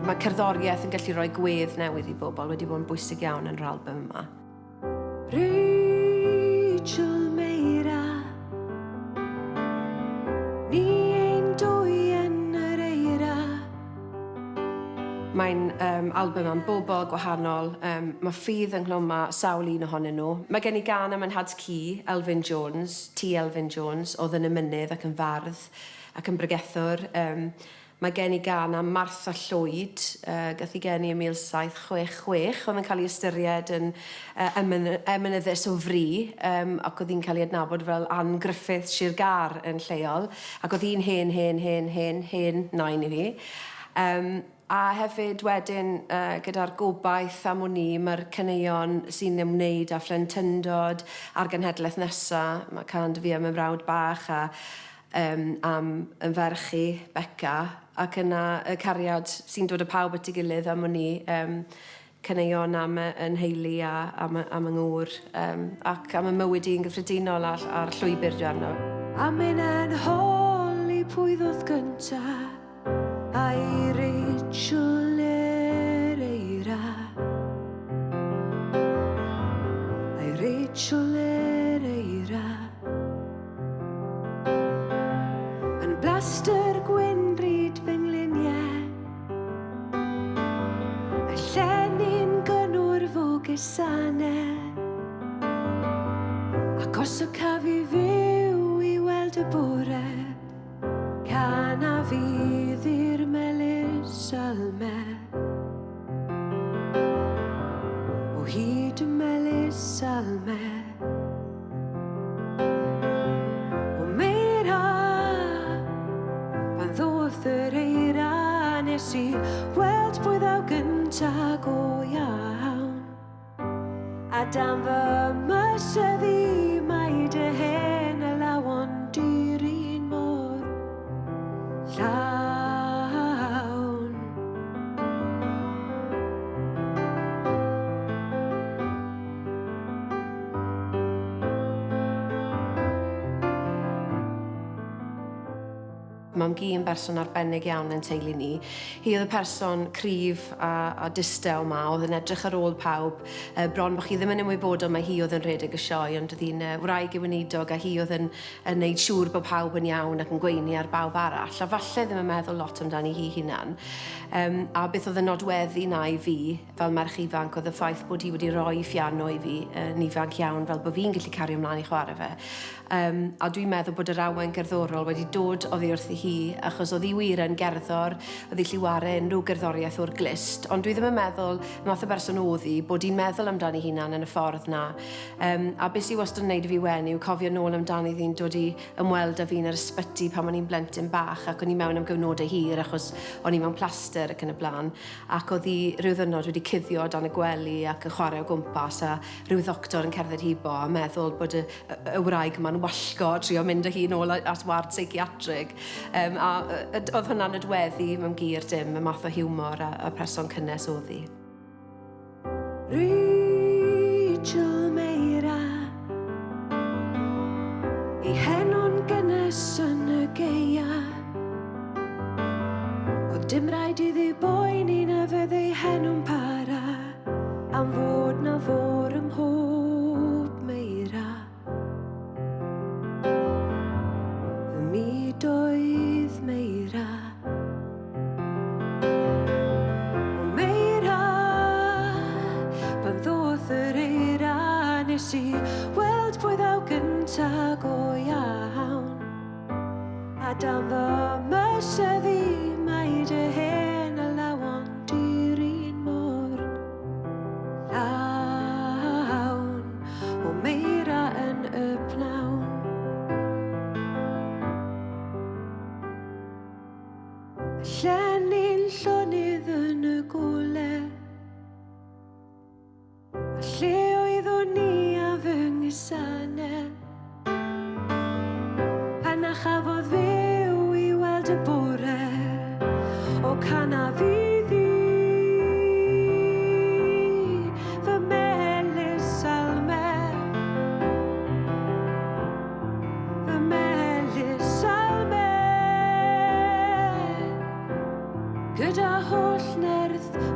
Mae cerddoriaeth yn gallu rhoi gwedd newydd I bobl wedi bod yn bwysig iawn yn yr album yma. Rachael Myra, ni ein dwy yn yr eira. Mae'n album am bobl gwahanol. Mae ffydd ynghlwm mae sawl un ohonyn nhw. Mae gen I gan am Nhad Cu, Elfyn Jones, Elfyn Jones, oedd yn ymmynydd ac yn fardd ac yn bregethwr. Mae gen I gan am Martha Llwyd, gath I gen I ym 1766, oedd yn cael ei ystyried yn emynyddus o fri, ac oedd hi'n cael ei adnabod fel Ann Griffith Sir Gar yn lleol, ac oedd hi'n hen nain I fi. A hefyd wedyn, gyda'r gobaith am hwn I, mae'r caneuon sy'n ymwneud â phlentyndod a'r genhedlaeth nesaf. Mae can dy fi am y mrawd bach a am yn ferchu Beca, ac yna y cariad sy'n dod â pawb at ei gilydd am hwn I, caneuon am y nheulu a am y ngŵr, ac am y mywyd I'n gyffredinol a'r llwybr dwi arno. A mynd yn hol I pwy ddodd gynta, a'i Rachael yr eira. A'i Rachael yr eira. Yn blaster gwyn bryd fy ngluniau, y llenyn gynwr fo gysanau, ac os y caf I fyw I weld y bore, can a fydd i'r melys alme. O hyd y melys alme. O Myra, pan ddoth yr eira, nes I weld pwy ddaw gynta go iawn. A dan fy mysyddi mae dy hen y lawon dirin mor llawn. Mam Gi yn berson arbennig iawn yn teulu ni. Hi oedd y person cryf a distaw ma, oedd yn edrych ar ôl pawb. Bron bod chi ddim yn ymwybodol mae hi oedd yn rhedeg y sioe, ond oedd hi'n wraig i weinidog a hi oedd yn neud siŵr bod pawb yn iawn ac yn gweini ar bawb arall. A falle ddim yn meddwl lot amdani hi hunan. A beth oedd yn nodweddu na I fi, fel merch ifanc, oedd y ffaith bod hi wedi rhoi ffiano I fi yn ifanc iawn, fel bod fi'n gallu cario ymlaen I chwarae fe. A dwi'n meddwl bod yr awen gerddorol wedi dod oddi wrthi hi, achos oedd hi wir yn gerddor, oedd hi lli ware unrhyw gerddoriaeth o'r glist, ond dwi ddim yn meddwl, math o berson oedd hi, bod hi'n meddwl amdani hunan yn y ffordd na. A beth sy'n wastad yn neud I fi wenu yw cofio nôl amdani ddi'n dod I ymweld â fi'n yr ysbyty pan o'n i'n blentyn bach, ac o'n i mewn am gyfnodau hir, achos o'n i mewn plaster ac yn y blaen, ac oedd hi rhyw ddynod wedi cuddio dan y gwely ac yn chwarae o gwmpas, a rhyw ddoctor yn cerdded hibo a meddwl bod y wraig yma'n wallgo trio mynd â hi nôl at ward psychiatric. A oedd hwnna'n nodweddu mewn gyr dim, y math o hiwmor a person cynnes oedd hi. Rachael Myra, I henw'n gynnes yn y geia, o dim rhaid iddi boen I na fydde henw'n para, am fod na fôr ym mhob Myra. Fy myd oedd Myra. O Myra, pan ddoth yr eira, nes I weld pwy ddaw gynta go iawn. A dan fy mysyddi mae dy hen y lawon dirin mor llawn. O Myra yn y pnawn. Llenyn llonydd yn y gole, a lle oeddwn ni a fy nghysanau, pan a chafodd fyw I weld y bore, o can a fyddi fy melys alme, fy melys alme. gyda holl nerth